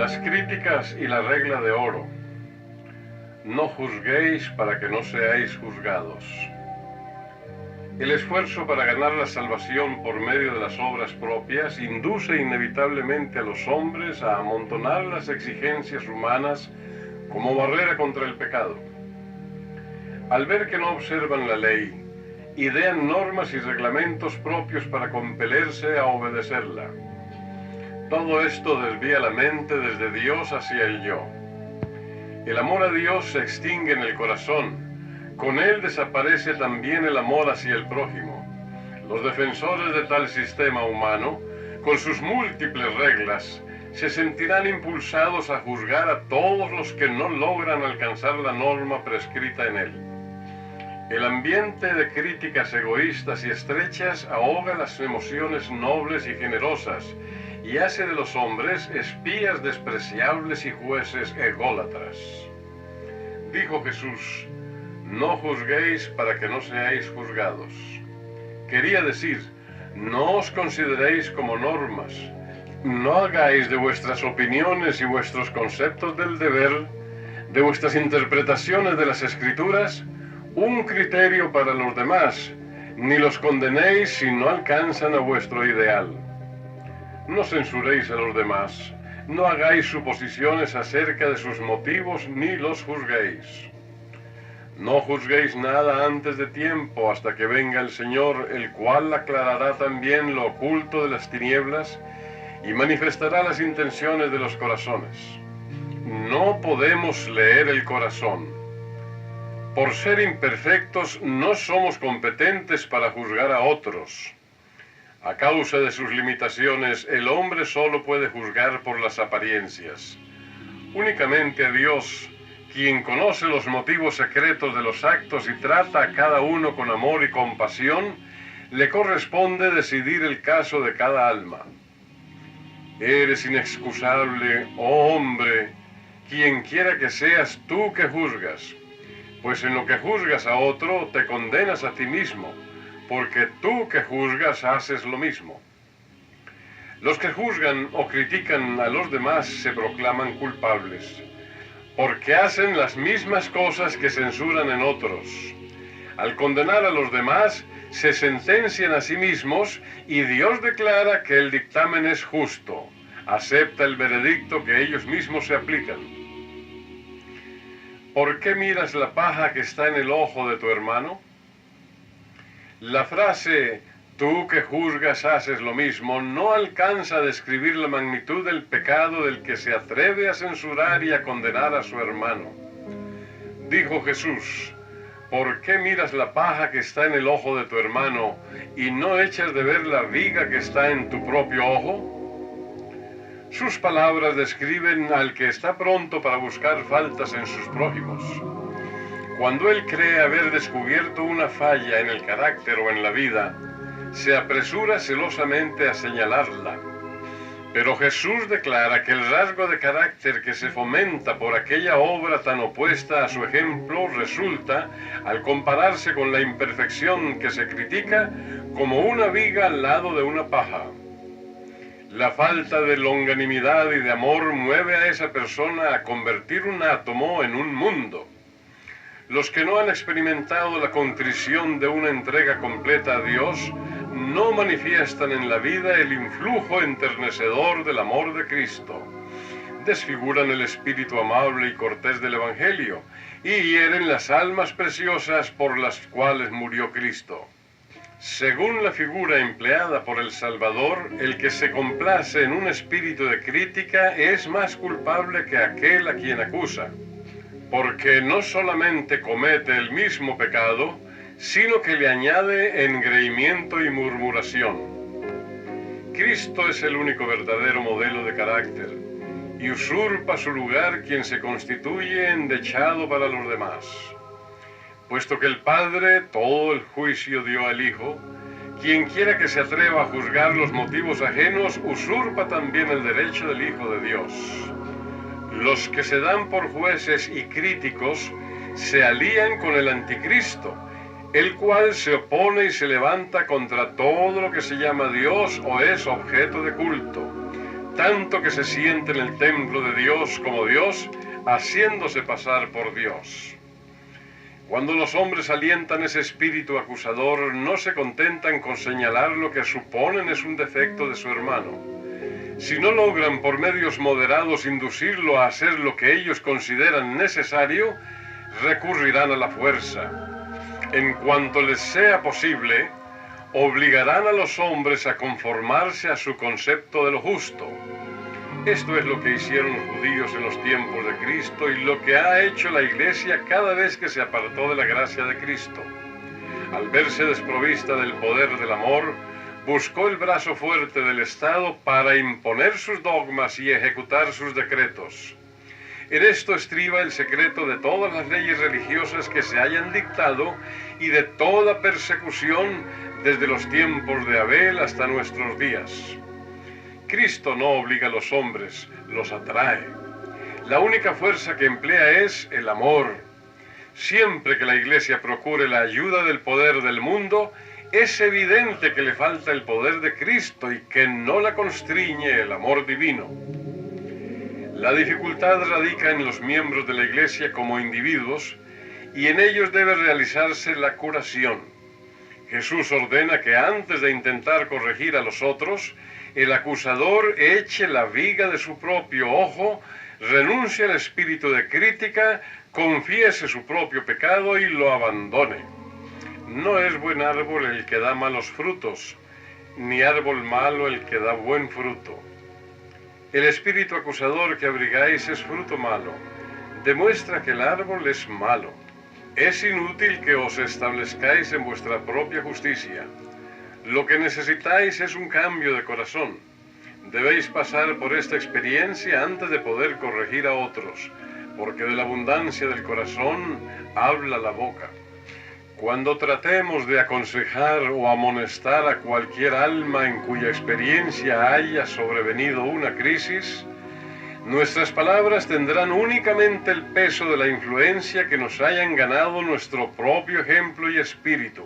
Las críticas y la regla de oro. No juzguéis para que no seáis juzgados. El esfuerzo para ganar la salvación por medio de las obras propias induce inevitablemente a los hombres a amontonar las exigencias humanas como barrera contra el pecado. Al ver que no observan la ley, idean normas y reglamentos propios para compelerse a obedecerla. Todo esto desvía la mente desde Dios hacia el yo. El amor a Dios se extingue en el corazón. Con él desaparece también el amor hacia el prójimo. Los defensores de tal sistema humano, con sus múltiples reglas, se sentirán impulsados a juzgar a todos los que no logran alcanzar la norma prescrita en él. El ambiente de críticas egoístas y estrechas ahoga las emociones nobles y generosas y hace de los hombres espías despreciables y jueces ególatras. Dijo Jesús: no juzguéis para que no seáis juzgados. Quería decir, no os consideréis como normas, no hagáis de vuestras opiniones y vuestros conceptos del deber, de vuestras interpretaciones de las Escrituras, un criterio para los demás, ni los condenéis si no alcanzan a vuestro ideal. No censuréis a los demás, no hagáis suposiciones acerca de sus motivos, ni los juzguéis. No juzguéis nada antes de tiempo, hasta que venga el Señor, el cual aclarará también lo oculto de las tinieblas y manifestará las intenciones de los corazones. No podemos leer el corazón. Por ser imperfectos, no somos competentes para juzgar a otros. A causa de sus limitaciones, el hombre solo puede juzgar por las apariencias. Únicamente a Dios, quien conoce los motivos secretos de los actos y trata a cada uno con amor y compasión, le corresponde decidir el caso de cada alma. Eres inexcusable, oh hombre, quien quiera que seas tú que juzgas, pues en lo que juzgas a otro te condenas a ti mismo, porque tú que juzgas haces lo mismo. Los que juzgan o critican a los demás se proclaman culpables, porque hacen las mismas cosas que censuran en otros. Al condenar a los demás, se sentencian a sí mismos y Dios declara que el dictamen es justo. Acepta el veredicto que ellos mismos se aplican. ¿Por qué miras la paja que está en el ojo de tu hermano? La frase, tú que juzgas haces lo mismo, no alcanza a describir la magnitud del pecado del que se atreve a censurar y a condenar a su hermano. Dijo Jesús: ¿por qué miras la paja que está en el ojo de tu hermano y no echas de ver la viga que está en tu propio ojo? Sus palabras describen al que está pronto para buscar faltas en sus prójimos. Cuando él cree haber descubierto una falla en el carácter o en la vida, se apresura celosamente a señalarla. Pero Jesús declara que el rasgo de carácter que se fomenta por aquella obra tan opuesta a su ejemplo resulta, al compararse con la imperfección que se critica, como una viga al lado de una paja. La falta de longanimidad y de amor mueve a esa persona a convertir un átomo en un mundo. Los que no han experimentado la contrición de una entrega completa a Dios no manifiestan en la vida el influjo enternecedor del amor de Cristo. Desfiguran el espíritu amable y cortés del Evangelio y hieren las almas preciosas por las cuales murió Cristo. Según la figura empleada por el Salvador, el que se complace en un espíritu de crítica es más culpable que aquel a quien acusa, porque no solamente comete el mismo pecado, sino que le añade engreimiento y murmuración. Cristo es el único verdadero modelo de carácter, y usurpa su lugar quien se constituye endechado para los demás. Puesto que el Padre todo el juicio dio al Hijo, quien quiera que se atreva a juzgar los motivos ajenos, usurpa también el derecho del Hijo de Dios. Los que se dan por jueces y críticos se alían con el anticristo, el cual se opone y se levanta contra todo lo que se llama Dios o es objeto de culto. tanto que se siente en el templo de Dios como Dios, haciéndose pasar por Dios. Cuando los hombres alientan ese espíritu acusador, no se contentan con señalar lo que suponen es un defecto de su hermano. Si no logran por medios moderados inducirlo a hacer lo que ellos consideran necesario, recurrirán a la fuerza. En cuanto les sea posible, obligarán a los hombres a conformarse a su concepto de lo justo. Esto es lo que hicieron los judíos en los tiempos de Cristo y lo que ha hecho la Iglesia cada vez que se apartó de la gracia de Cristo. Al verse desprovista del poder del amor, buscó el brazo fuerte del Estado para imponer sus dogmas y ejecutar sus decretos. En esto estriba el secreto de todas las leyes religiosas que se hayan dictado y de toda persecución desde los tiempos de Abel hasta nuestros días. Cristo no obliga a los hombres, los atrae. La única fuerza que emplea es el amor. Siempre que la Iglesia procure la ayuda del poder del mundo, es evidente que le falta el poder de Cristo y que no la constriñe el amor divino. La dificultad radica en los miembros de la Iglesia como individuos y en ellos debe realizarse la curación. Jesús ordena que antes de intentar corregir a los otros, el acusador eche la viga de su propio ojo, renuncie al espíritu de crítica, confiese su propio pecado y lo abandone. No es buen árbol el que da malos frutos, ni árbol malo el que da buen fruto. El espíritu acusador que abrigáis es fruto malo, demuestra que el árbol es malo. Es inútil que os establezcáis en vuestra propia justicia. Lo que necesitáis es un cambio de corazón. Debéis pasar por esta experiencia antes de poder corregir a otros, porque de la abundancia del corazón habla la boca. Cuando tratemos de aconsejar o amonestar a cualquier alma en cuya experiencia haya sobrevenido una crisis, nuestras palabras tendrán únicamente el peso de la influencia que nos hayan ganado nuestro propio ejemplo y espíritu.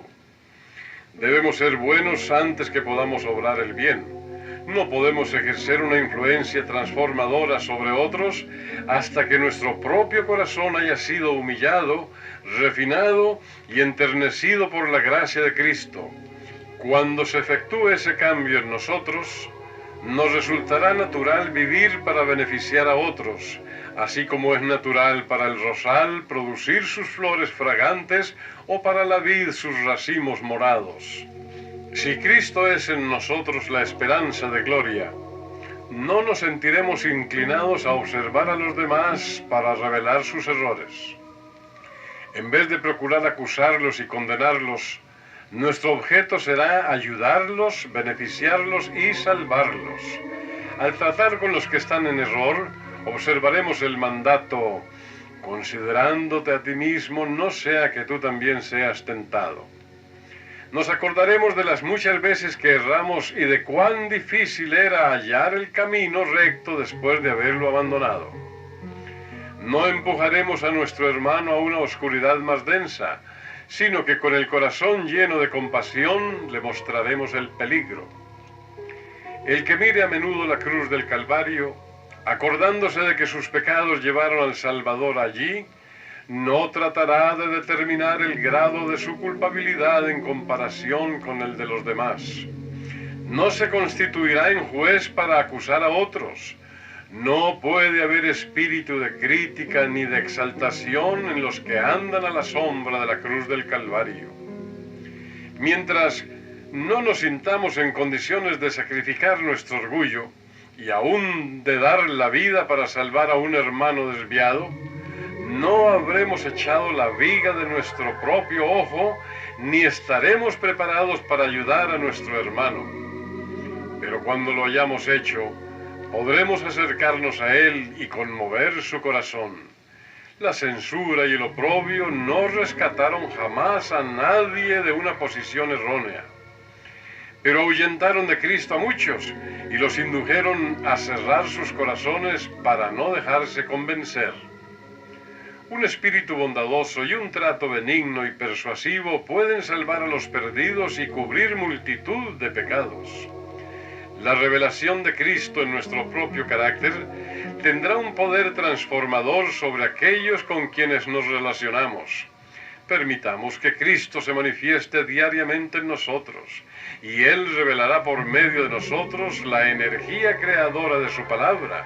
Debemos ser buenos antes que podamos obrar el bien. No podemos ejercer una influencia transformadora sobre otros hasta que nuestro propio corazón haya sido humillado, refinado y enternecido por la gracia de Cristo. Cuando se efectúe ese cambio en nosotros, nos resultará natural vivir para beneficiar a otros, así como es natural para el rosal producir sus flores fragantes o para la vid sus racimos morados. Si Cristo es en nosotros la esperanza de gloria, no nos sentiremos inclinados a observar a los demás para revelar sus errores. En vez de procurar acusarlos y condenarlos, nuestro objeto será ayudarlos, beneficiarlos y salvarlos. Al tratar con los que están en error, observaremos el mandato: considerándote a ti mismo, no sea que tú también seas tentado. Nos acordaremos de las muchas veces que erramos y de cuán difícil era hallar el camino recto después de haberlo abandonado. No empujaremos a nuestro hermano a una oscuridad más densa, sino que con el corazón lleno de compasión le mostraremos el peligro. El que mire a menudo la cruz del Calvario, acordándose de que sus pecados llevaron al Salvador allí, no tratará de determinar el grado de su culpabilidad en comparación con el de los demás. No se constituirá en juez para acusar a otros. No puede haber espíritu de crítica ni de exaltación en los que andan a la sombra de la cruz del Calvario. Mientras no nos sintamos en condiciones de sacrificar nuestro orgullo y aún de dar la vida para salvar a un hermano desviado, no habremos echado la viga de nuestro propio ojo, ni estaremos preparados para ayudar a nuestro hermano. Pero cuando lo hayamos hecho, podremos acercarnos a él y conmover su corazón. La censura y el oprobio no rescataron jamás a nadie de una posición errónea, pero ahuyentaron de Cristo a muchos y los indujeron a cerrar sus corazones para no dejarse convencer. Un espíritu bondadoso y un trato benigno y persuasivo pueden salvar a los perdidos y cubrir multitud de pecados. La revelación de Cristo en nuestro propio carácter tendrá un poder transformador sobre aquellos con quienes nos relacionamos. Permitamos que Cristo se manifieste diariamente en nosotros, y Él revelará por medio de nosotros la energía creadora de su palabra,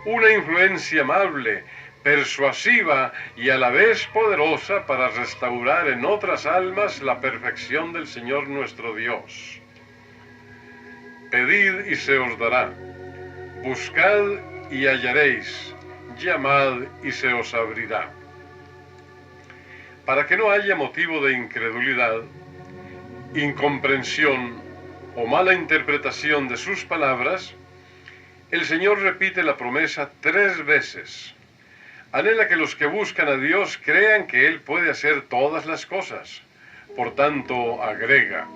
una influencia amable, persuasiva y a la vez poderosa para restaurar en otras almas la perfección del Señor nuestro Dios. Pedid y se os dará, buscad y hallaréis, llamad y se os abrirá. Para que no haya motivo de incredulidad, incomprensión o mala interpretación de sus palabras, el Señor repite la promesa 3 veces. Anhela que los que buscan a Dios crean que Él puede hacer todas las cosas. Por tanto, agrega,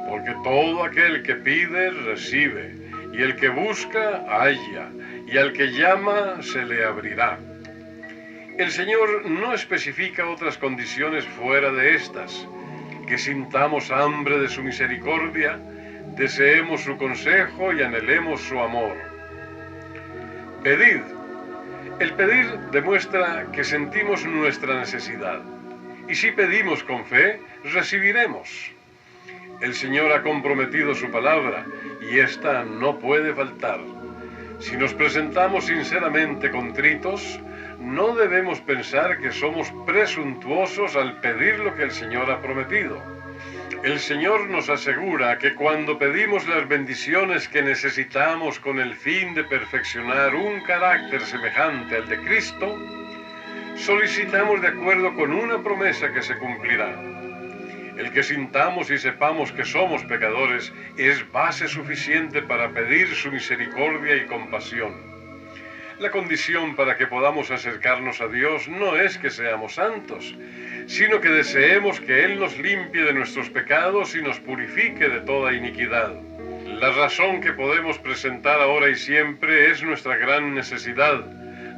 porque todo aquel que pide, recibe, y el que busca, halla, y al que llama, se le abrirá. El Señor no especifica otras condiciones fuera de estas, que sintamos hambre de su misericordia, deseemos su consejo y anhelemos su amor. Pedid. El pedir demuestra que sentimos nuestra necesidad, y si pedimos con fe, recibiremos. El Señor ha comprometido su palabra, y ésta no puede faltar. Si nos presentamos sinceramente contritos, no debemos pensar que somos presuntuosos al pedir lo que el Señor ha prometido. El Señor nos asegura que cuando pedimos las bendiciones que necesitamos con el fin de perfeccionar un carácter semejante al de Cristo, solicitamos de acuerdo con una promesa que se cumplirá. El que sintamos y sepamos que somos pecadores es base suficiente para pedir su misericordia y compasión. La condición para que podamos acercarnos a Dios no es que seamos santos, sino que deseemos que Él nos limpie de nuestros pecados y nos purifique de toda iniquidad. La razón que podemos presentar ahora y siempre es nuestra gran necesidad,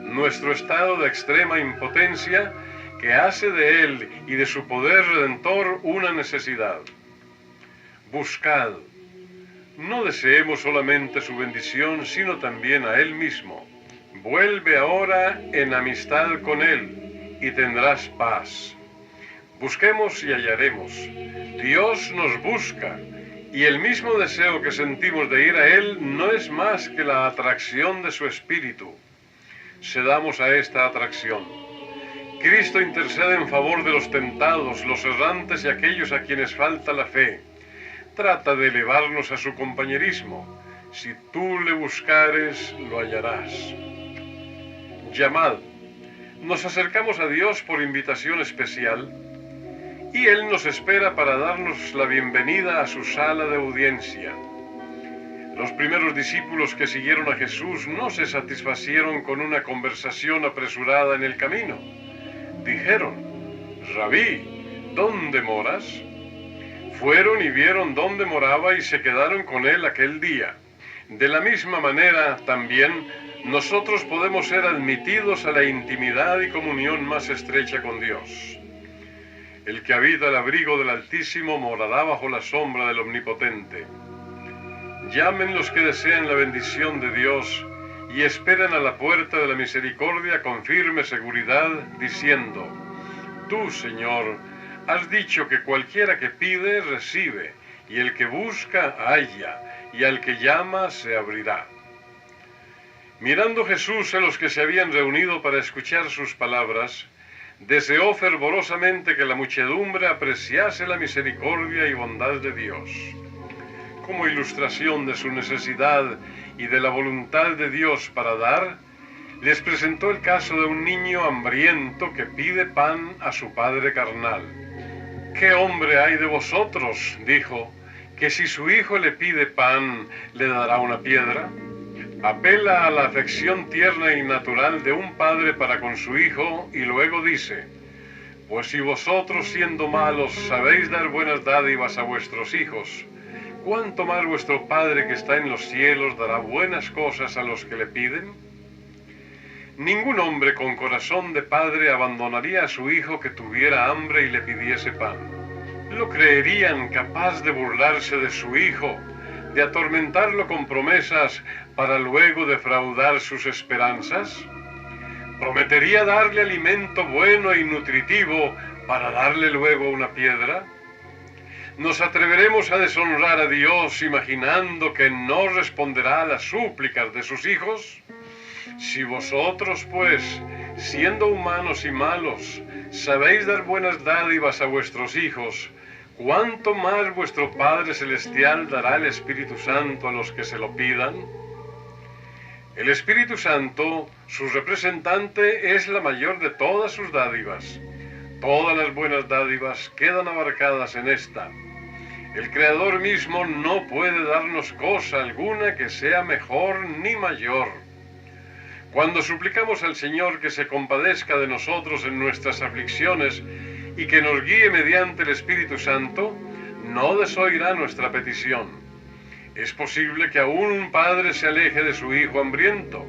nuestro estado de extrema impotencia que hace de Él y de su poder redentor una necesidad. Buscad. No deseemos solamente su bendición, sino también a Él mismo. Vuelve ahora en amistad con Él y tendrás paz. Busquemos y hallaremos. Dios nos busca, y el mismo deseo que sentimos de ir a Él no es más que la atracción de su Espíritu. Cedamos a esta atracción. Cristo intercede en favor de los tentados, los errantes y aquellos a quienes falta la fe. Trata de elevarnos a su compañerismo. Si tú le buscares, lo hallarás. Llamad. Nos acercamos a Dios por invitación especial, y Él nos espera para darnos la bienvenida a su sala de audiencia. Los primeros discípulos que siguieron a Jesús no se satisfacieron con una conversación apresurada en el camino. Dijeron, Rabí, ¿dónde moras? Fueron y vieron dónde moraba y se quedaron con él aquel día. De la misma manera, también, nosotros podemos ser admitidos a la intimidad y comunión más estrecha con Dios. El que habita el abrigo del Altísimo morará bajo la sombra del Omnipotente. Llamen los que desean la bendición de Dios y esperen a la puerta de la misericordia con firme seguridad, diciendo, Tú, Señor, has dicho que cualquiera que pide, recibe, y el que busca, halla, y al que llama, se abrirá. Mirando Jesús a los que se habían reunido para escuchar sus palabras, deseó fervorosamente que la muchedumbre apreciase la misericordia y bondad de Dios. Como ilustración de su necesidad y de la voluntad de Dios para dar, les presentó el caso de un niño hambriento que pide pan a su padre carnal. ¿Qué hombre hay de vosotros, dijo, que si su hijo le pide pan, le dará una piedra? Apela a la afección tierna y natural de un padre para con su hijo y luego dice, pues si vosotros siendo malos sabéis dar buenas dádivas a vuestros hijos, ¿cuánto más vuestro Padre que está en los cielos dará buenas cosas a los que le piden? Ningún hombre con corazón de padre abandonaría a su hijo que tuviera hambre y le pidiese pan. ¿Lo creerían capaz de burlarse de su hijo, de atormentarlo con promesas para luego defraudar sus esperanzas? ¿Prometería darle alimento bueno y nutritivo para darle luego una piedra? ¿Nos atreveremos a deshonrar a Dios imaginando que no responderá a las súplicas de sus hijos? Si vosotros, pues, siendo humanos y malos, sabéis dar buenas dádivas a vuestros hijos, ¿cuánto más vuestro Padre Celestial dará el Espíritu Santo a los que se lo pidan? El Espíritu Santo, su representante, es la mayor de todas sus dádivas. Todas las buenas dádivas quedan abarcadas en esta. El Creador mismo no puede darnos cosa alguna que sea mejor ni mayor. Cuando suplicamos al Señor que se compadezca de nosotros en nuestras aflicciones y que nos guíe mediante el Espíritu Santo, no desoirá nuestra petición. Es posible que aún un padre se aleje de su hijo hambriento,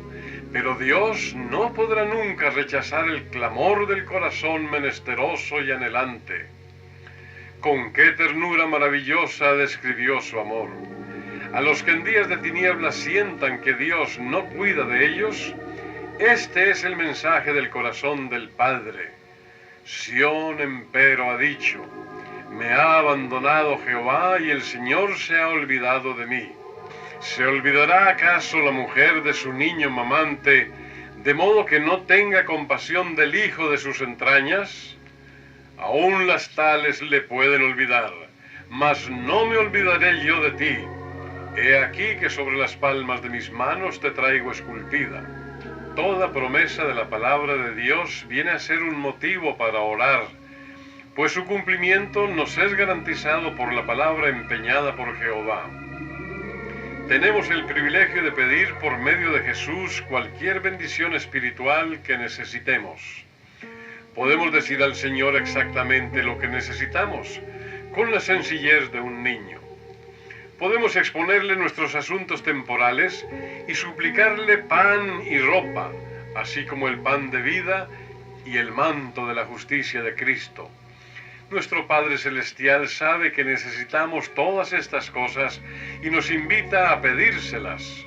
pero Dios no podrá nunca rechazar el clamor del corazón menesteroso y anhelante. Con qué ternura maravillosa describió su amor. A los que en días de tinieblas sientan que Dios no cuida de ellos, este es el mensaje del corazón del Padre. Sión empero ha dicho: me ha abandonado Jehová y el Señor se ha olvidado de mí. ¿Se olvidará acaso la mujer de su niño mamante, de modo que no tenga compasión del hijo de sus entrañas? Aún las tales le pueden olvidar, mas no me olvidaré yo de ti. He aquí que sobre las palmas de mis manos te traigo esculpida. Toda promesa de la palabra de Dios viene a ser un motivo para orar, pues su cumplimiento nos es garantizado por la palabra empeñada por Jehová. Tenemos el privilegio de pedir por medio de Jesús cualquier bendición espiritual que necesitemos. Podemos decir al Señor exactamente lo que necesitamos, con la sencillez de un niño. Podemos exponerle nuestros asuntos temporales y suplicarle pan y ropa, así como el pan de vida y el manto de la justicia de Cristo. Nuestro Padre Celestial sabe que necesitamos todas estas cosas y nos invita a pedírselas.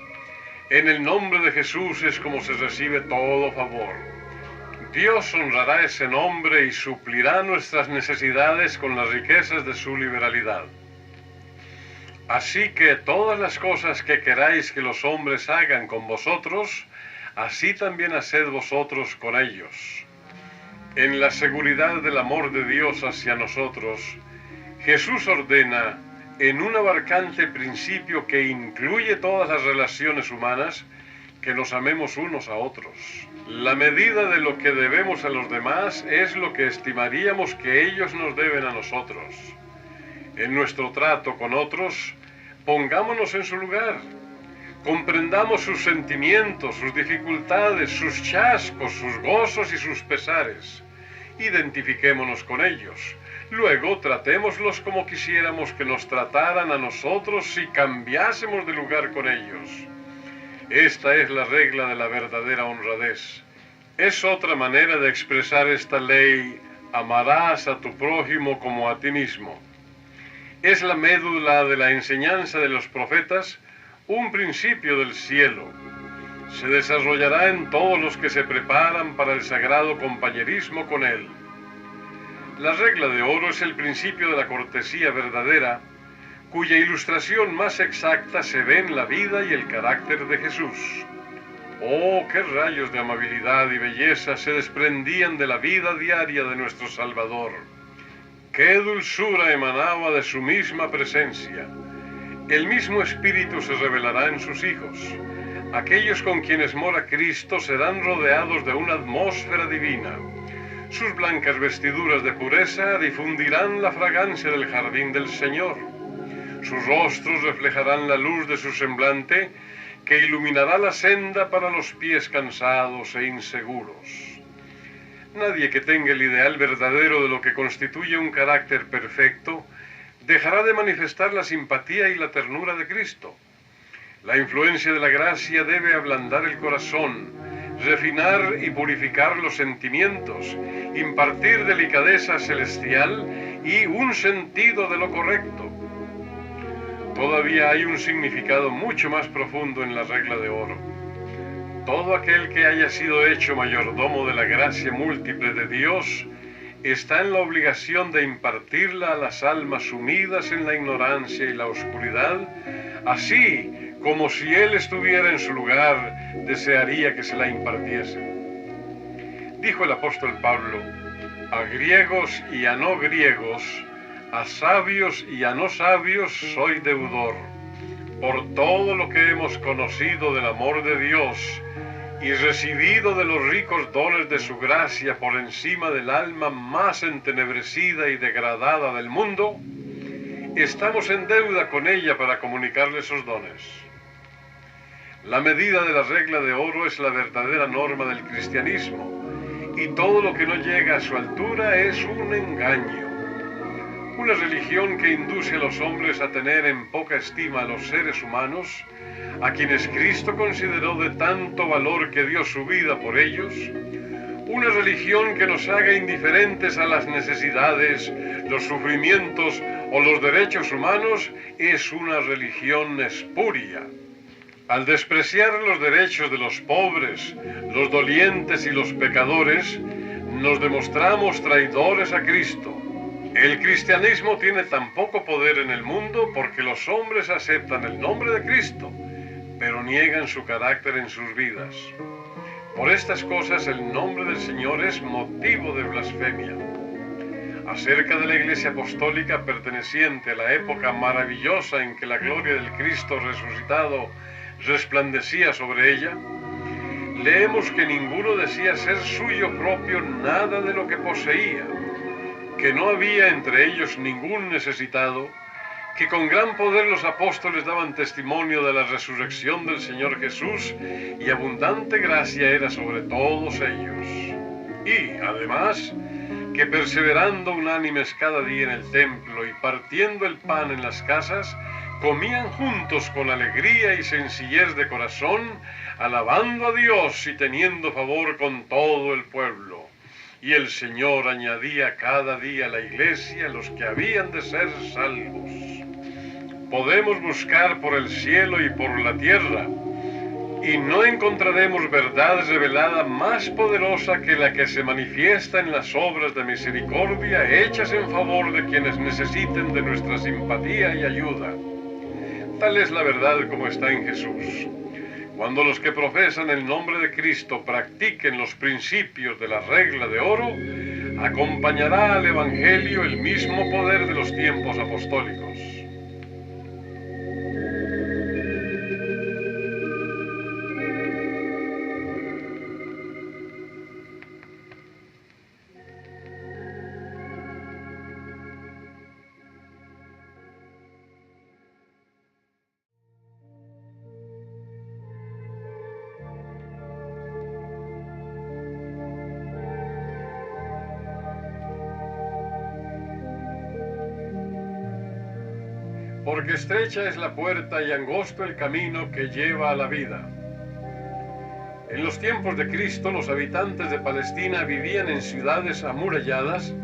En el nombre de Jesús es como se recibe todo favor. Dios honrará ese nombre y suplirá nuestras necesidades con las riquezas de su liberalidad. Así que todas las cosas que queráis que los hombres hagan con vosotros, así también haced vosotros con ellos. En la seguridad del amor de Dios hacia nosotros, Jesús ordena, en un abarcante principio que incluye todas las relaciones humanas, que nos amemos unos a otros. La medida de lo que debemos a los demás es lo que estimaríamos que ellos nos deben a nosotros. En nuestro trato con otros, pongámonos en su lugar. Comprendamos sus sentimientos, sus dificultades, sus chascos, sus gozos y sus pesares. Identifiquémonos con ellos. Luego tratémoslos como quisiéramos que nos trataran a nosotros si cambiásemos de lugar con ellos. Esta es la regla de la verdadera honradez. Es otra manera de expresar esta ley: amarás a tu prójimo como a ti mismo. Es la médula de la enseñanza de los profetas, un principio del cielo. Se desarrollará en todos los que se preparan para el sagrado compañerismo con él. La regla de oro es el principio de la cortesía verdadera, cuya ilustración más exacta se ve en la vida y el carácter de Jesús. ¡Oh, qué rayos de amabilidad y belleza se desprendían de la vida diaria de nuestro Salvador! ¡Qué dulzura emanaba de su misma presencia! El mismo Espíritu se revelará en sus hijos. Aquellos con quienes mora Cristo serán rodeados de una atmósfera divina. Sus blancas vestiduras de pureza difundirán la fragancia del jardín del Señor. Sus rostros reflejarán la luz de su semblante, que iluminará la senda para los pies cansados e inseguros. Nadie que tenga el ideal verdadero de lo que constituye un carácter perfecto dejará de manifestar la simpatía y la ternura de Cristo. La influencia de la gracia debe ablandar el corazón, refinar y purificar los sentimientos, impartir delicadeza celestial y un sentido de lo correcto. todavía hay un significado mucho más profundo en la regla de oro. Todo aquel que haya sido hecho mayordomo de la gracia múltiple de Dios está en la obligación de impartirla a las almas sumidas en la ignorancia y la oscuridad, así como si él estuviera en su lugar, desearía que se la impartiese. Dijo el apóstol Pablo: a griegos y a no griegos, a sabios y a no sabios soy deudor, por todo lo que hemos conocido del amor de Dios y recibido de los ricos dones de su gracia por encima del alma más entenebrecida y degradada del mundo, estamos en deuda con ella para comunicarle esos dones. La medida de la regla de oro es la verdadera norma del cristianismo, y todo lo que no llega a su altura es un engaño. Una religión que induce a los hombres a tener en poca estima a los seres humanos, a quienes Cristo consideró de tanto valor que dio su vida por ellos. Una religión que nos haga indiferentes a las necesidades, los sufrimientos o los derechos humanos es una religión espuria. Al despreciar los derechos de los pobres, los dolientes y los pecadores, nos demostramos traidores a Cristo. El cristianismo tiene tan poco poder en el mundo porque los hombres aceptan el nombre de Cristo, pero niegan su carácter en sus vidas. Por estas cosas el nombre del Señor es motivo de blasfemia. Acerca de la Iglesia Apostólica perteneciente a la época maravillosa en que la gloria del Cristo resucitado resplandecía sobre ella, leemos que ninguno decía ser suyo propio nada de lo que poseía, que no había entre ellos ningún necesitado, que con gran poder los apóstoles daban testimonio de la resurrección del Señor Jesús y abundante gracia era sobre todos ellos. Y, además, que perseverando unánimes cada día en el templo y partiendo el pan en las casas, comían juntos con alegría y sencillez de corazón, alabando a Dios y teniendo favor con todo el pueblo. Y el Señor añadía cada día a la iglesia los que habían de ser salvos. Podemos buscar por el cielo y por la tierra, y no encontraremos verdad revelada más poderosa que la que se manifiesta en las obras de misericordia hechas en favor de quienes necesiten de nuestra simpatía y ayuda. Tal es la verdad como está en Jesús. Cuando los que profesan el nombre de Cristo practiquen los principios de la regla de oro, acompañará al Evangelio el mismo poder de los tiempos apostólicos. Porque estrecha es la puerta y angosto el camino que lleva a la vida. En los tiempos de Cristo, los habitantes de Palestina vivían en ciudades amuralladas,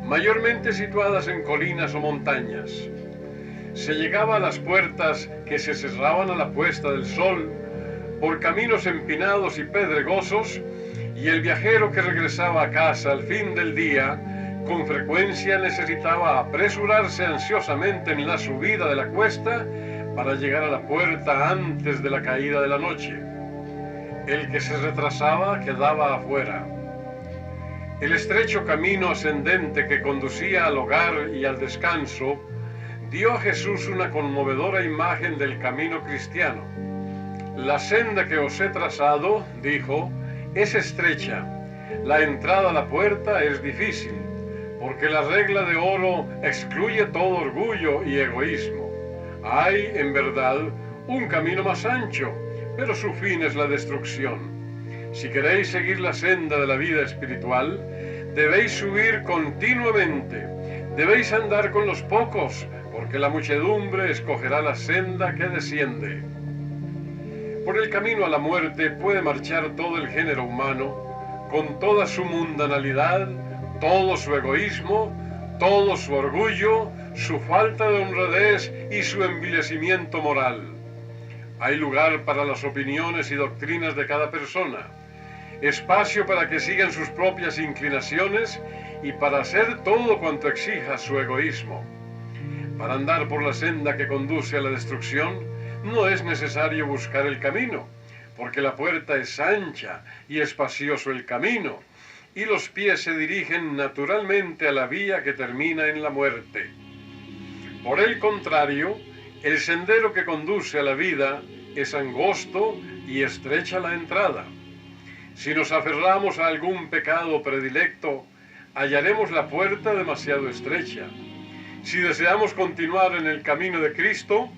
mayormente situadas en colinas o montañas. Se llegaba a las puertas que se cerraban a la puesta del sol por caminos empinados y pedregosos, y el viajero que regresaba a casa al fin del día con frecuencia necesitaba apresurarse ansiosamente en la subida de la cuesta para llegar a la puerta antes de la caída de la noche. El que se retrasaba quedaba afuera. El estrecho camino ascendente que conducía al hogar y al descanso dio a Jesús una conmovedora imagen del camino cristiano. La senda que os he trazado, dijo, es estrecha. La entrada a la puerta es difícil, porque la regla de oro excluye todo orgullo y egoísmo. Hay, en verdad, un camino más ancho, pero su fin es la destrucción. Si queréis seguir la senda de la vida espiritual, debéis subir continuamente, debéis andar con los pocos, porque la muchedumbre escogerá la senda que desciende. Por el camino a la muerte puede marchar todo el género humano, con toda su mundanalidad, todo su egoísmo, todo su orgullo, su falta de honradez y su envilecimiento moral. Hay lugar para las opiniones y doctrinas de cada persona, espacio para que sigan sus propias inclinaciones y para hacer todo cuanto exija su egoísmo. Para andar por la senda que conduce a la destrucción, no es necesario buscar el camino, porque la puerta es ancha y espacioso el camino, y los pies se dirigen naturalmente a la vía que termina en la muerte. Por el contrario, el sendero que conduce a la vida es angosto y estrecha la entrada. Si nos aferramos a algún pecado predilecto, hallaremos la puerta demasiado estrecha. Si deseamos continuar en el camino de Cristo,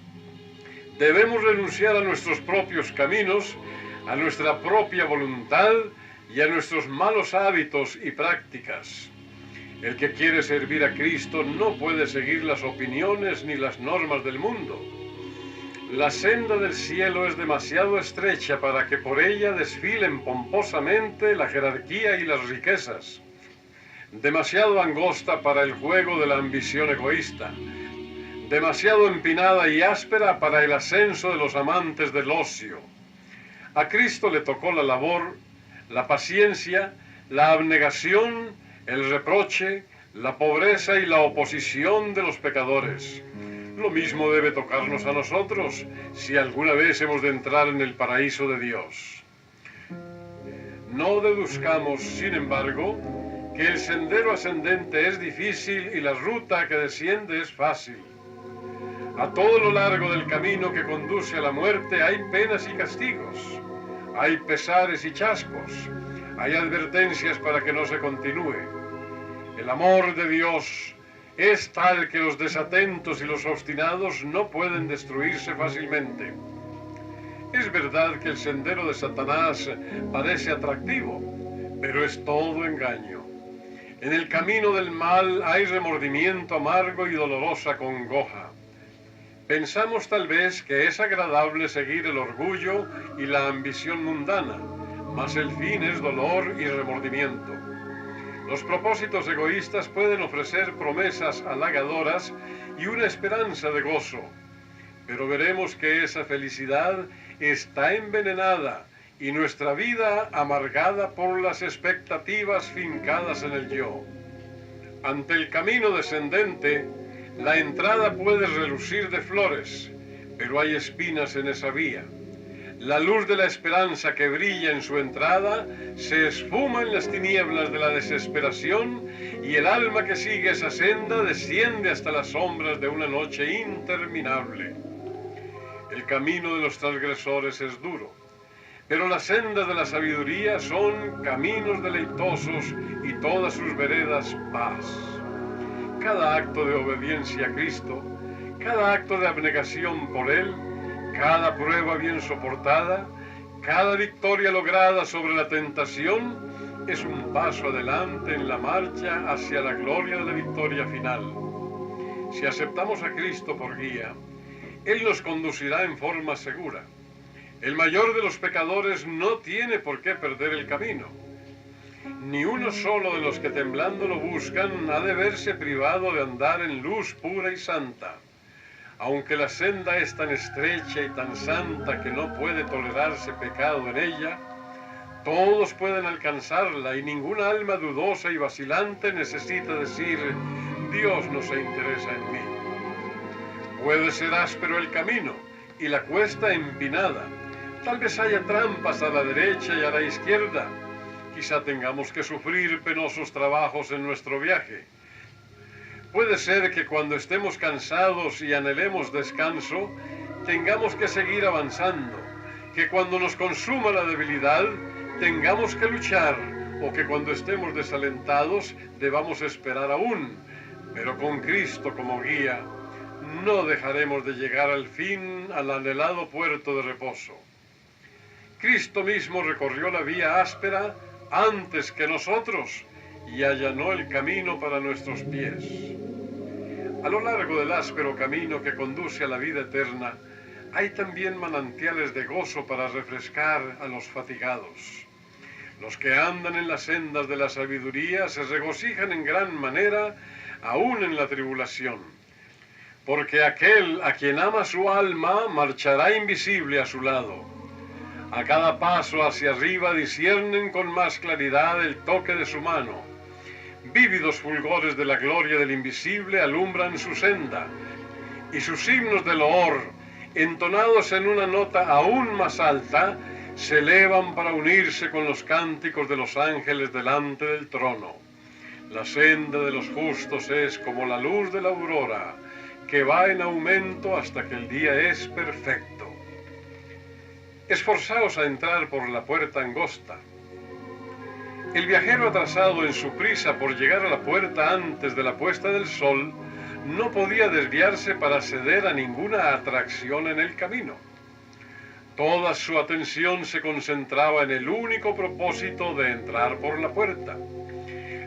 debemos renunciar a nuestros propios caminos, a nuestra propia voluntad y a nuestros malos hábitos y prácticas. El que quiere servir a Cristo no puede seguir las opiniones ni las normas del mundo. La senda del cielo es demasiado estrecha para que por ella desfilen pomposamente la jerarquía y las riquezas. Demasiado angosta para el juego de la ambición egoísta. Demasiado empinada y áspera para el ascenso de los amantes del ocio. A Cristo le tocó la labor, la paciencia, la abnegación, el reproche, la pobreza y la oposición de los pecadores. Lo mismo debe tocarnos a nosotros si alguna vez hemos de entrar en el paraíso de Dios. No deduzcamos, sin embargo, que el sendero ascendente es difícil y la ruta que desciende es fácil. A todo lo largo del camino que conduce a la muerte hay penas y castigos, hay pesares y chascos, hay advertencias para que no se continúe. El amor de Dios es tal que los desatentos y los obstinados no pueden destruirse fácilmente. Es verdad que el sendero de Satanás parece atractivo, pero es todo engaño. En el camino del mal hay remordimiento amargo y dolorosa congoja. Pensamos tal vez que es agradable seguir el orgullo y la ambición mundana, mas el fin es dolor y remordimiento. Los propósitos egoístas pueden ofrecer promesas halagadoras y una esperanza de gozo, pero veremos que esa felicidad está envenenada y nuestra vida amargada por las expectativas fincadas en el yo. Ante el camino descendente, la entrada puede relucir de flores, pero hay espinas en esa vía. La luz de la esperanza que brilla en su entrada se esfuma en las tinieblas de la desesperación y el alma que sigue esa senda desciende hasta las sombras de una noche interminable. El camino de los transgresores es duro, pero las sendas de la sabiduría son caminos deleitosos y todas sus veredas paz. Cada acto de obediencia a Cristo, cada acto de abnegación por Él, cada prueba bien soportada, cada victoria lograda sobre la tentación es un paso adelante en la marcha hacia la gloria de la victoria final. Si aceptamos a Cristo por guía, Él nos conducirá en forma segura. El mayor de los pecadores no tiene por qué perder el camino. Ni uno solo de los que temblando lo buscan ha de verse privado de andar en luz pura y santa. Aunque la senda es tan estrecha y tan santa que no puede tolerarse pecado en ella, todos pueden alcanzarla y ninguna alma dudosa y vacilante necesita decir, Dios no se interesa en mí. Puede ser áspero el camino y la cuesta empinada. Tal vez haya trampas a la derecha y a la izquierda. Quizá tengamos que sufrir penosos trabajos en nuestro viaje. Puede ser que cuando estemos cansados y anhelemos descanso, tengamos que seguir avanzando, que cuando nos consuma la debilidad, tengamos que luchar, o que cuando estemos desalentados, debamos esperar aún, pero con Cristo como guía, no dejaremos de llegar al fin al anhelado puerto de reposo. Cristo mismo recorrió la vía áspera antes que nosotros y allanó el camino para nuestros pies. A lo largo del áspero camino que conduce a la vida eterna, hay también manantiales de gozo para refrescar a los fatigados. Los que andan en las sendas de la sabiduría se regocijan en gran manera, aún en la tribulación. Porque aquel a quien ama su alma marchará invisible a su lado. A cada paso hacia arriba disciernen con más claridad el toque de su mano. Vívidos fulgores de la gloria del invisible alumbran su senda, y sus himnos de loor, entonados en una nota aún más alta, se elevan para unirse con los cánticos de los ángeles delante del trono. La senda de los justos es como la luz de la aurora, que va en aumento hasta que el día es perfecto. Esforzaos a entrar por la puerta angosta. El viajero atrasado en su prisa por llegar a la puerta antes de la puesta del sol, no podía desviarse para ceder a ninguna atracción en el camino. Toda su atención se concentraba en el único propósito de entrar por la puerta.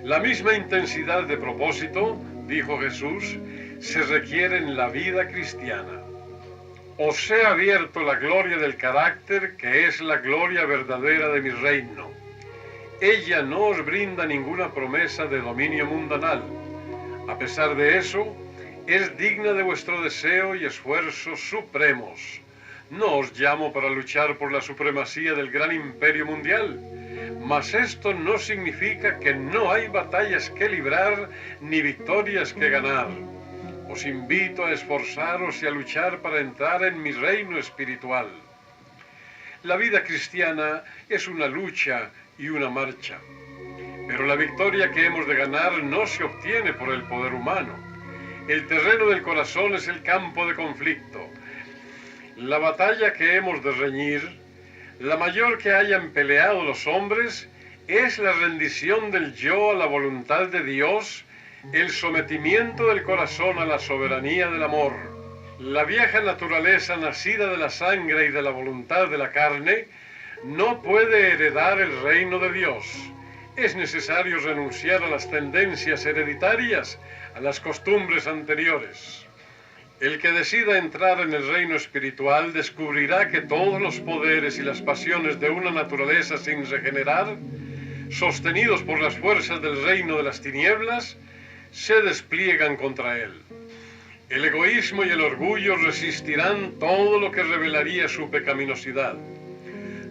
La misma intensidad de propósito, dijo Jesús, se requiere en la vida cristiana. Os he abierto la gloria del carácter, que es la gloria verdadera de mi reino. Ella no os brinda ninguna promesa de dominio mundanal. A pesar de eso, es digna de vuestro deseo y esfuerzos supremos. No os llamo para luchar por la supremacía del gran imperio mundial, mas esto no significa que no hay batallas que librar ni victorias que ganar. Os invito a esforzaros y a luchar para entrar en mi reino espiritual. La vida cristiana es una lucha y una marcha, pero la victoria que hemos de ganar no se obtiene por el poder humano. El terreno del corazón es el campo de conflicto. La batalla que hemos de reñir, la mayor que hayan peleado los hombres, es la rendición del yo a la voluntad de Dios, el sometimiento del corazón a la soberanía del amor. La vieja naturaleza nacida de la sangre y de la voluntad de la carne no puede heredar el reino de Dios. Es necesario renunciar a las tendencias hereditarias, a las costumbres anteriores. El que decida entrar en el reino espiritual descubrirá que todos los poderes y las pasiones de una naturaleza sin regenerar, sostenidos por las fuerzas del reino de las tinieblas, se despliegan contra él. El egoísmo y el orgullo resistirán todo lo que revelaría su pecaminosidad.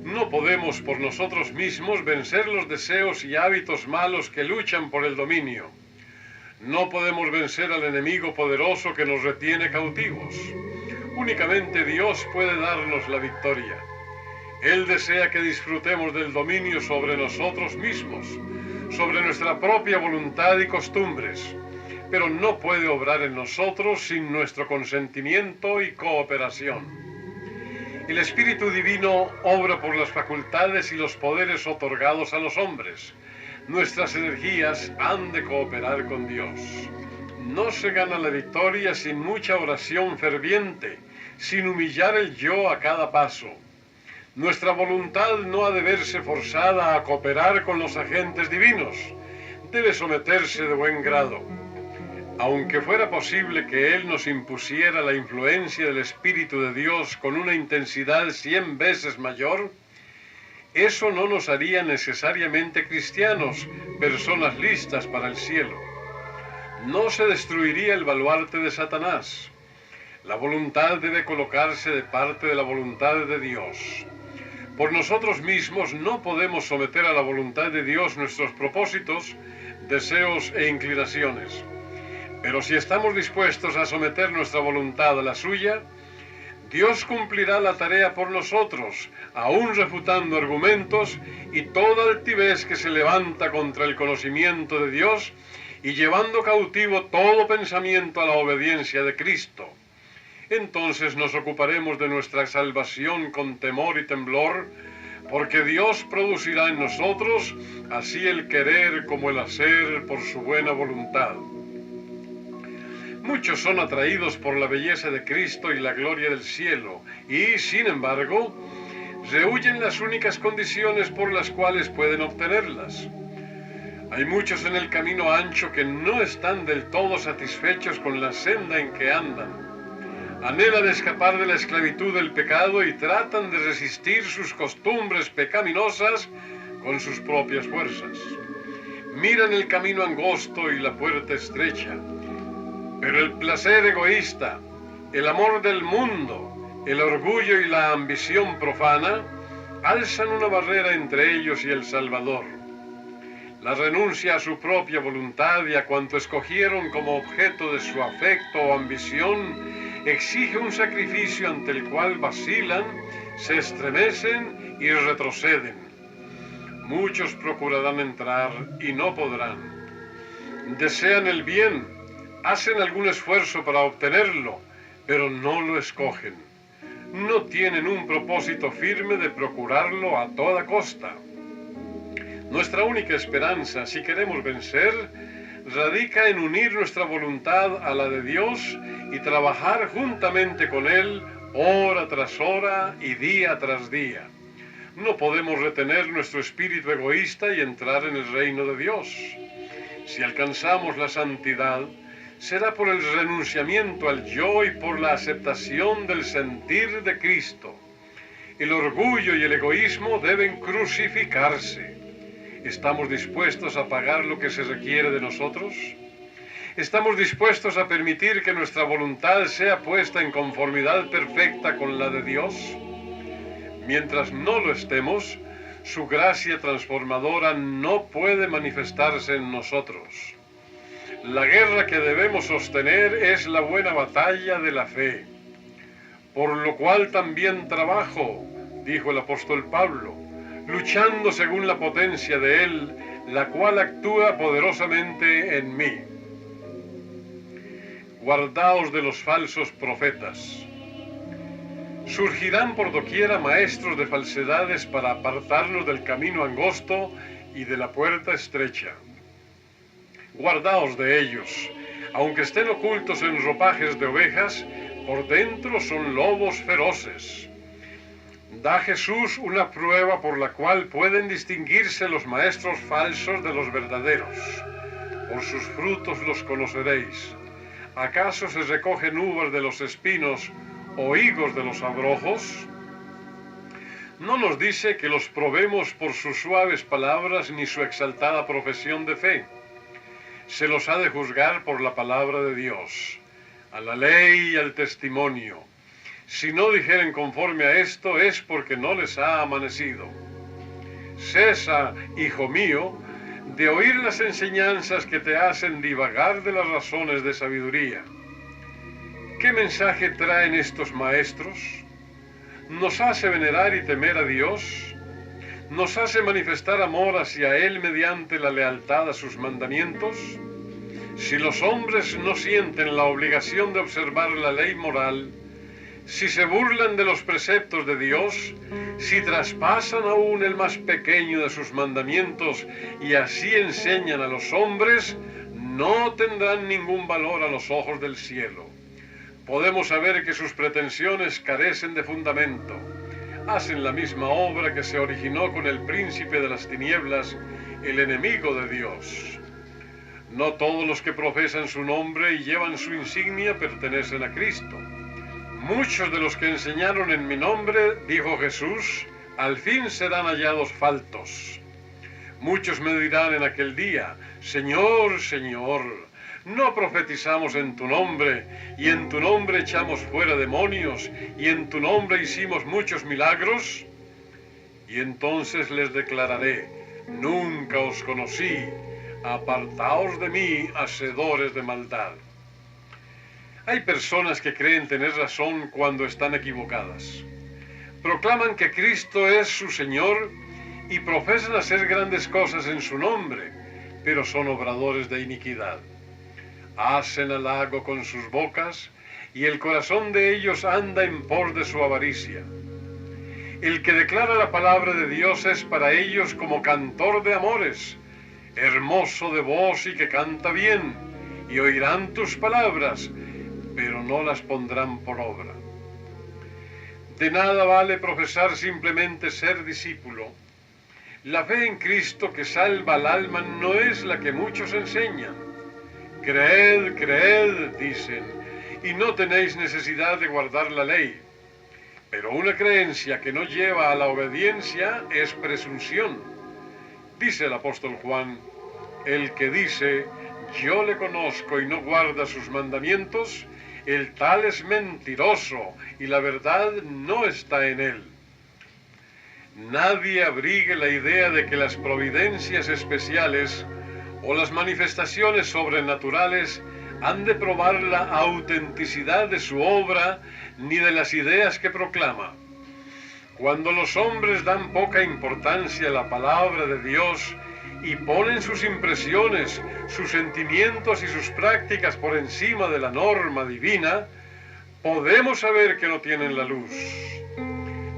No podemos por nosotros mismos vencer los deseos y hábitos malos que luchan por el dominio. No podemos vencer al enemigo poderoso que nos retiene cautivos. Únicamente Dios puede darnos la victoria. Él desea que disfrutemos del dominio sobre nosotros mismos, sobre nuestra propia voluntad y costumbres, pero no puede obrar en nosotros sin nuestro consentimiento y cooperación. El Espíritu Divino obra por las facultades y los poderes otorgados a los hombres. Nuestras energías han de cooperar con Dios. No se gana la victoria sin mucha oración ferviente, sin humillar el yo a cada paso. Nuestra voluntad no ha de verse forzada a cooperar con los agentes divinos. Debe someterse de buen grado. Aunque fuera posible que Él nos impusiera la influencia del Espíritu de Dios con una intensidad 100 veces mayor, eso no nos haría necesariamente cristianos, personas listas para el cielo. No se destruiría el baluarte de Satanás. La voluntad debe colocarse de parte de la voluntad de Dios. Por nosotros mismos no podemos someter a la voluntad de Dios nuestros propósitos, deseos e inclinaciones. Pero si estamos dispuestos a someter nuestra voluntad a la suya, Dios cumplirá la tarea por nosotros, aún refutando argumentos y toda altivez que se levanta contra el conocimiento de Dios y llevando cautivo todo pensamiento a la obediencia de Cristo. Entonces nos ocuparemos de nuestra salvación con temor y temblor, porque Dios producirá en nosotros así el querer como el hacer por su buena voluntad. Muchos son atraídos por la belleza de Cristo y la gloria del cielo, y, sin embargo, rehuyen las únicas condiciones por las cuales pueden obtenerlas. Hay muchos en el camino ancho que no están del todo satisfechos con la senda en que andan. Anhelan escapar de la esclavitud del pecado y tratan de resistir sus costumbres pecaminosas con sus propias fuerzas. Miran el camino angosto y la puerta estrecha, pero el placer egoísta, el amor del mundo, el orgullo y la ambición profana alzan una barrera entre ellos y el Salvador. La renuncia a su propia voluntad y a cuanto escogieron como objeto de su afecto o ambición exige un sacrificio ante el cual vacilan, se estremecen y retroceden. Muchos procurarán entrar y no podrán. Desean el bien, hacen algún esfuerzo para obtenerlo, pero no lo escogen. No tienen un propósito firme de procurarlo a toda costa. Nuestra única esperanza, si queremos vencer, radica en unir nuestra voluntad a la de Dios y trabajar juntamente con Él hora tras hora y día tras día. No podemos retener nuestro espíritu egoísta y entrar en el reino de Dios. Si alcanzamos la santidad, será por el renunciamiento al yo y por la aceptación del sentir de Cristo. El orgullo y el egoísmo deben crucificarse. ¿Estamos dispuestos a pagar lo que se requiere de nosotros? ¿Estamos dispuestos a permitir que nuestra voluntad sea puesta en conformidad perfecta con la de Dios? Mientras no lo estemos, su gracia transformadora no puede manifestarse en nosotros. La guerra que debemos sostener es la buena batalla de la fe. Por lo cual también trabajo, dijo el apóstol Pablo, luchando según la potencia de Él, la cual actúa poderosamente en mí. Guardaos de los falsos profetas. Surgirán por doquiera maestros de falsedades para apartarnos del camino angosto y de la puerta estrecha. Guardaos de ellos, aunque estén ocultos en ropajes de ovejas, por dentro son lobos feroces. Da Jesús una prueba por la cual pueden distinguirse los maestros falsos de los verdaderos. Por sus frutos los conoceréis. ¿Acaso se recogen uvas de los espinos o higos de los abrojos? No nos dice que los probemos por sus suaves palabras ni su exaltada profesión de fe. Se los ha de juzgar por la palabra de Dios, a la ley y al testimonio. Si no dijeren conforme a esto es porque no les ha amanecido. Cesa, hijo mío, de oír las enseñanzas que te hacen divagar de las razones de sabiduría. ¿Qué mensaje traen estos maestros? ¿Nos hace venerar y temer a Dios? ¿Nos hace manifestar amor hacia Él mediante la lealtad a sus mandamientos? Si los hombres no sienten la obligación de observar la ley moral, si se burlan de los preceptos de Dios, si traspasan aún el más pequeño de sus mandamientos y así enseñan a los hombres, no tendrán ningún valor a los ojos del cielo. Podemos saber que sus pretensiones carecen de fundamento. Hacen la misma obra que se originó con el príncipe de las tinieblas, el enemigo de Dios. No todos los que profesan su nombre y llevan su insignia pertenecen a Cristo. Muchos de los que enseñaron en mi nombre, dijo Jesús, al fin serán hallados faltos. Muchos me dirán en aquel día, Señor, Señor, ¿no profetizamos en tu nombre, y en tu nombre echamos fuera demonios, y en tu nombre hicimos muchos milagros? Y entonces les declararé, nunca os conocí, apartaos de mí, hacedores de maldad. Hay personas que creen tener razón cuando están equivocadas. Proclaman que Cristo es su Señor y profesan hacer grandes cosas en su nombre, pero son obradores de iniquidad. Hacen halago con sus bocas y el corazón de ellos anda en pos de su avaricia. El que declara la palabra de Dios es para ellos como cantor de amores, hermoso de voz y que canta bien, y oirán tus palabras, pero no las pondrán por obra. De nada vale profesar simplemente ser discípulo. La fe en Cristo que salva al alma no es la que muchos enseñan. Creed, creed, dicen, y no tenéis necesidad de guardar la ley. Pero una creencia que no lleva a la obediencia es presunción. Dice el apóstol Juan, el que dice, yo le conozco y no guarda sus mandamientos, el tal es mentiroso y la verdad no está en él. Nadie abrigue la idea de que las providencias especiales o las manifestaciones sobrenaturales han de probar la autenticidad de su obra ni de las ideas que proclama. Cuando los hombres dan poca importancia a la palabra de Dios y ponen sus impresiones, sus sentimientos y sus prácticas por encima de la norma divina, podemos saber que no tienen la luz.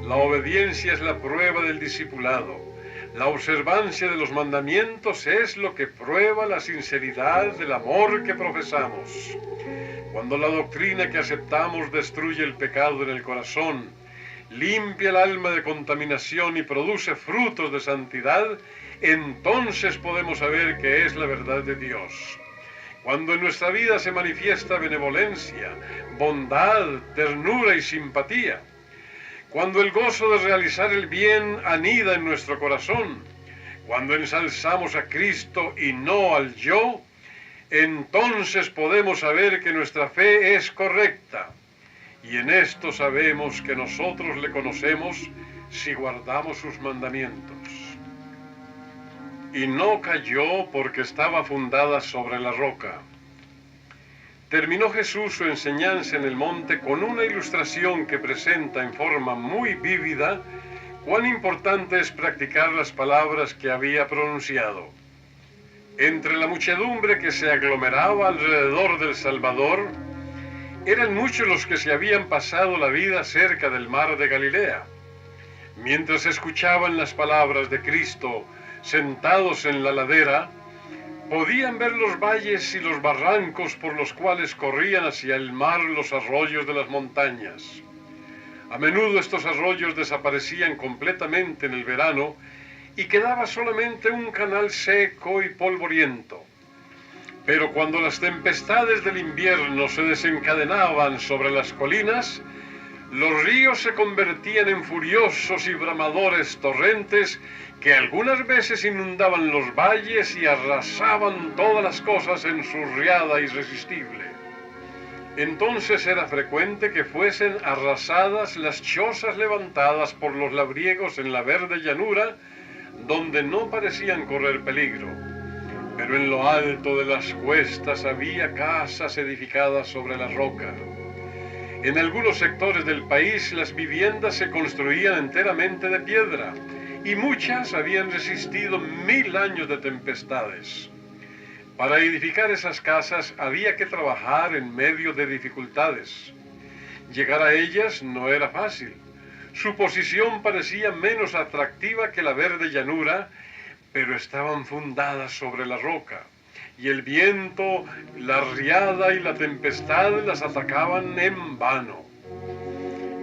La obediencia es la prueba del discipulado. La observancia de los mandamientos es lo que prueba la sinceridad del amor que profesamos. Cuando la doctrina que aceptamos destruye el pecado en el corazón, limpia el alma de contaminación y produce frutos de santidad, entonces podemos saber que es la verdad de Dios. Cuando en nuestra vida se manifiesta benevolencia, bondad, ternura y simpatía, cuando el gozo de realizar el bien anida en nuestro corazón, cuando ensalzamos a Cristo y no al yo, entonces podemos saber que nuestra fe es correcta. Y en esto sabemos que nosotros le conocemos si guardamos sus mandamientos. Y no cayó porque estaba fundada sobre la roca. Terminó Jesús su enseñanza en el monte con una ilustración que presenta en forma muy vívida cuán importante es practicar las palabras que había pronunciado. Entre la muchedumbre que se aglomeraba alrededor del Salvador, eran muchos los que se habían pasado la vida cerca del mar de Galilea. Mientras escuchaban las palabras de Cristo, sentados en la ladera, podían ver los valles y los barrancos por los cuales corrían hacia el mar los arroyos de las montañas. A menudo estos arroyos desaparecían completamente en el verano y quedaba solamente un canal seco y polvoriento. Pero cuando las tempestades del invierno se desencadenaban sobre las colinas, los ríos se convertían en furiosos y bramadores torrentes que algunas veces inundaban los valles y arrasaban todas las cosas en su riada irresistible. Entonces era frecuente que fuesen arrasadas las chozas levantadas por los labriegos en la verde llanura, donde no parecían correr peligro. Pero en lo alto de las cuestas había casas edificadas sobre la roca. En algunos sectores del país las viviendas se construían enteramente de piedra y muchas habían resistido 1000 años de tempestades. Para edificar esas casas había que trabajar en medio de dificultades. Llegar a ellas no era fácil. Su posición parecía menos atractiva que la verde llanura, pero estaban fundadas sobre la roca, y el viento, la riada y la tempestad las atacaban en vano.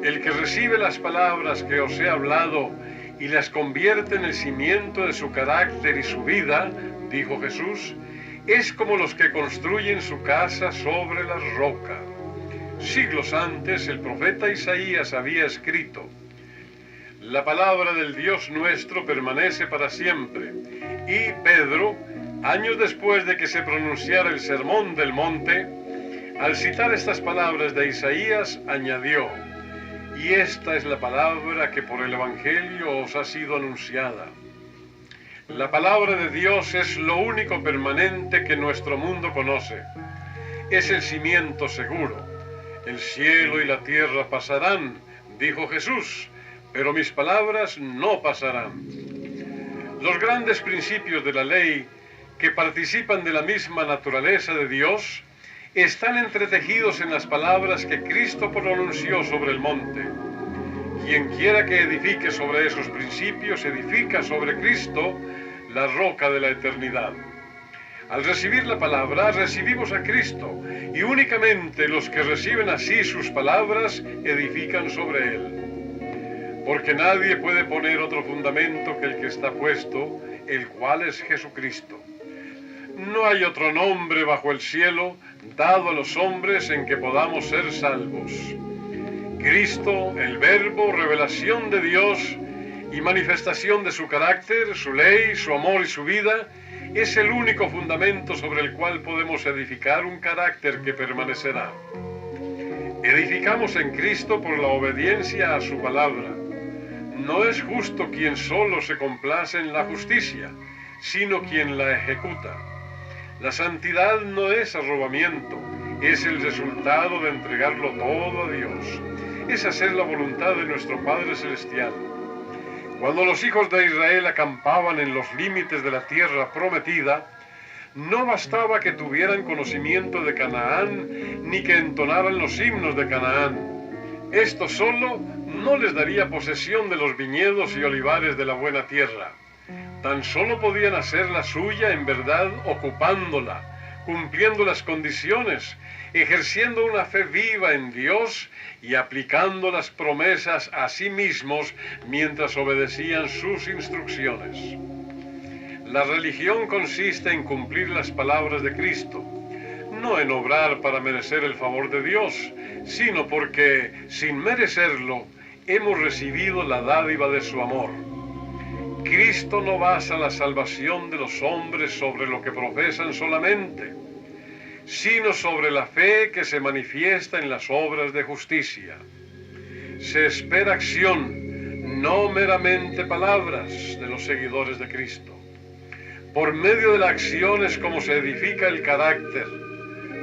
El que recibe las palabras que os he hablado y las convierte en el cimiento de su carácter y su vida, dijo Jesús, es como los que construyen su casa sobre la roca. Siglos antes, el profeta Isaías había escrito: la palabra del Dios nuestro permanece para siempre. Y Pedro, años después de que se pronunciara el Sermón del Monte, al citar estas palabras de Isaías, añadió: y esta es la palabra que por el Evangelio os ha sido anunciada. La palabra de Dios es lo único permanente que nuestro mundo conoce. Es el cimiento seguro. El cielo y la tierra pasarán, dijo Jesús, pero mis palabras no pasarán. Los grandes principios de la ley, que participan de la misma naturaleza de Dios, están entretejidos en las palabras que Cristo pronunció sobre el monte. Quien quiera que edifique sobre esos principios, edifica sobre Cristo, la roca de la eternidad. Al recibir la palabra, recibimos a Cristo, y únicamente los que reciben así sus palabras edifican sobre Él. Porque nadie puede poner otro fundamento que el que está puesto, el cual es Jesucristo. No hay otro nombre bajo el cielo dado a los hombres en que podamos ser salvos. Cristo, el Verbo, revelación de Dios, y manifestación de su carácter, su ley, su amor y su vida, es el único fundamento sobre el cual podemos edificar un carácter que permanecerá. Edificamos en Cristo por la obediencia a su palabra. No es justo quien solo se complace en la justicia, sino quien la ejecuta. La santidad no es arrobamiento, es el resultado de entregarlo todo a Dios. Es hacer la voluntad de nuestro Padre Celestial. Cuando los hijos de Israel acampaban en los límites de la tierra prometida, no bastaba que tuvieran conocimiento de Canaán, ni que entonaran los himnos de Canaán. Esto solo no les daría posesión de los viñedos y olivares de la buena tierra. Tan solo podían hacer la suya en verdad ocupándola, cumpliendo las condiciones, ejerciendo una fe viva en Dios y aplicando las promesas a sí mismos mientras obedecían sus instrucciones. La religión consiste en cumplir las palabras de Cristo, no en obrar para merecer el favor de Dios, sino porque, sin merecerlo, hemos recibido la dádiva de su amor. Cristo no basa la salvación de los hombres sobre lo que profesan solamente, sino sobre la fe que se manifiesta en las obras de justicia. Se espera acción, no meramente palabras, de los seguidores de Cristo. Por medio de la acción es como se edifica el carácter,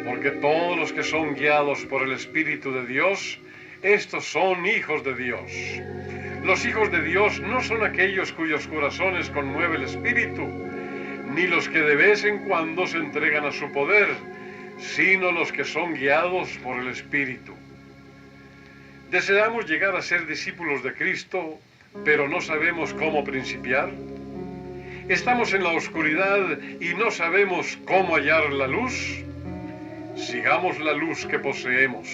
porque todos los que son guiados por el Espíritu de Dios, estos son hijos de Dios. Los hijos de Dios no son aquellos cuyos corazones conmueve el Espíritu, ni los que de vez en cuando se entregan a su poder, sino los que son guiados por el Espíritu. ¿Deseamos llegar a ser discípulos de Cristo, pero no sabemos cómo principiar? ¿Estamos en la oscuridad y no sabemos cómo hallar la luz? Sigamos la luz que poseemos.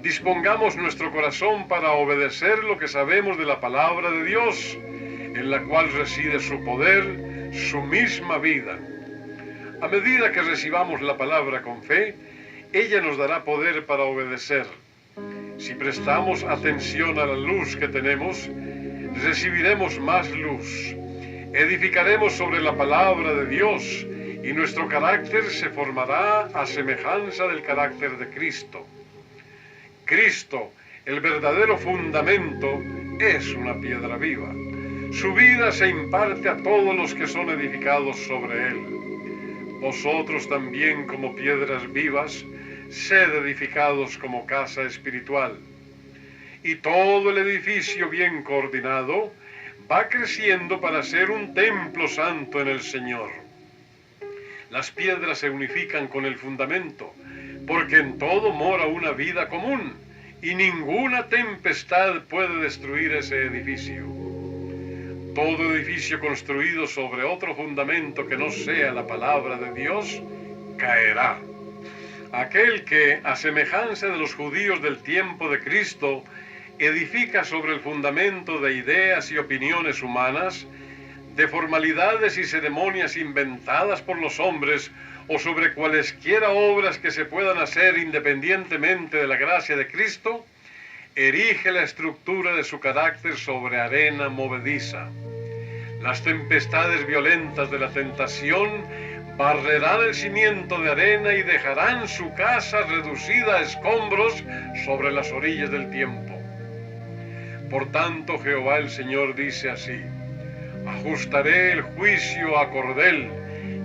Dispongamos nuestro corazón para obedecer lo que sabemos de la palabra de Dios, en la cual reside su poder, su misma vida. A medida que recibamos la palabra con fe, ella nos dará poder para obedecer. Si prestamos atención a la luz que tenemos, recibiremos más luz. Edificaremos sobre la palabra de Dios y nuestro carácter se formará a semejanza del carácter de Cristo. Cristo, el verdadero fundamento, es una piedra viva. Su vida se imparte a todos los que son edificados sobre él. Vosotros también, como piedras vivas, sed edificados como casa espiritual. Y todo el edificio bien coordinado va creciendo para ser un templo santo en el Señor. Las piedras se unifican con el fundamento, porque en todo mora una vida común, y ninguna tempestad puede destruir ese edificio. Todo edificio construido sobre otro fundamento que no sea la palabra de Dios, caerá. Aquel que, a semejanza de los judíos del tiempo de Cristo, edifica sobre el fundamento de ideas y opiniones humanas, de formalidades y ceremonias inventadas por los hombres, o sobre cualesquiera obras que se puedan hacer independientemente de la gracia de Cristo, erige la estructura de su carácter sobre arena movediza. Las tempestades violentas de la tentación barrerán el cimiento de arena y dejarán su casa reducida a escombros sobre las orillas del tiempo. Por tanto, Jehová el Señor dice así: ajustaré el juicio a cordel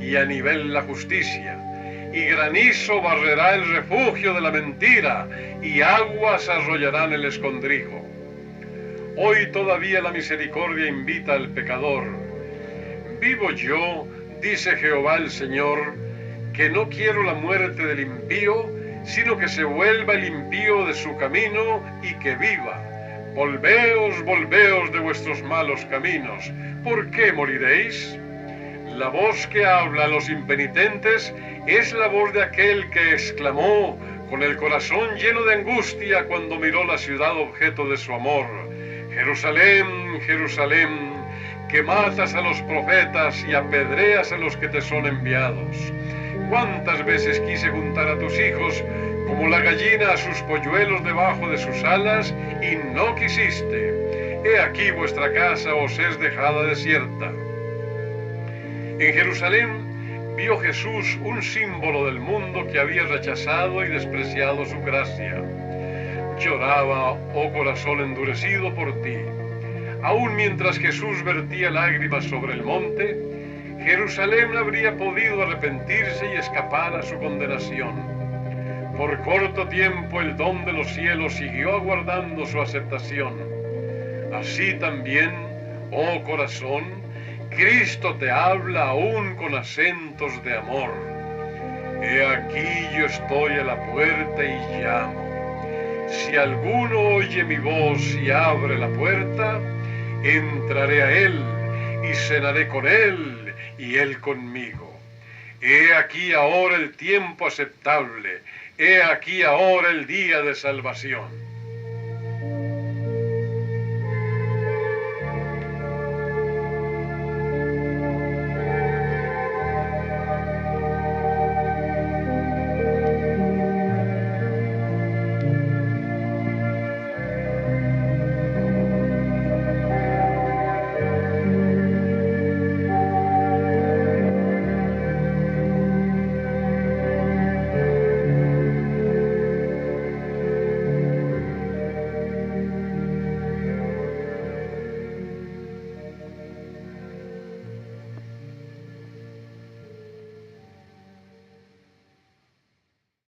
y a nivel la justicia, y granizo barrerá el refugio de la mentira, y aguas arrollarán el escondrijo. Hoy todavía la misericordia invita al pecador. Vivo yo, dice Jehová el Señor, que no quiero la muerte del impío, sino que se vuelva el impío de su camino y que viva. Volveos, volveos de vuestros malos caminos. ¿Por qué moriréis? La voz que habla a los impenitentes es la voz de aquel que exclamó con el corazón lleno de angustia cuando miró la ciudad objeto de su amor: Jerusalén, Jerusalén, que matas a los profetas y apedreas a los que te son enviados. ¿Cuántas veces quise juntar a tus hijos como la gallina a sus polluelos debajo de sus alas, y no quisiste? He aquí vuestra casa os es dejada desierta. En Jerusalén vio Jesús un símbolo del mundo que había rechazado y despreciado su gracia. Lloraba, oh corazón endurecido, por ti. Aún mientras Jesús vertía lágrimas sobre el monte, Jerusalén habría podido arrepentirse y escapar a su condenación. Por corto tiempo el don de los cielos siguió aguardando su aceptación. Así también, oh corazón, Cristo te habla aún con acentos de amor. He aquí yo estoy a la puerta y llamo. Si alguno oye mi voz y abre la puerta, entraré a él y cenaré con él y él conmigo. He aquí ahora el tiempo aceptable, he aquí ahora el día de salvación.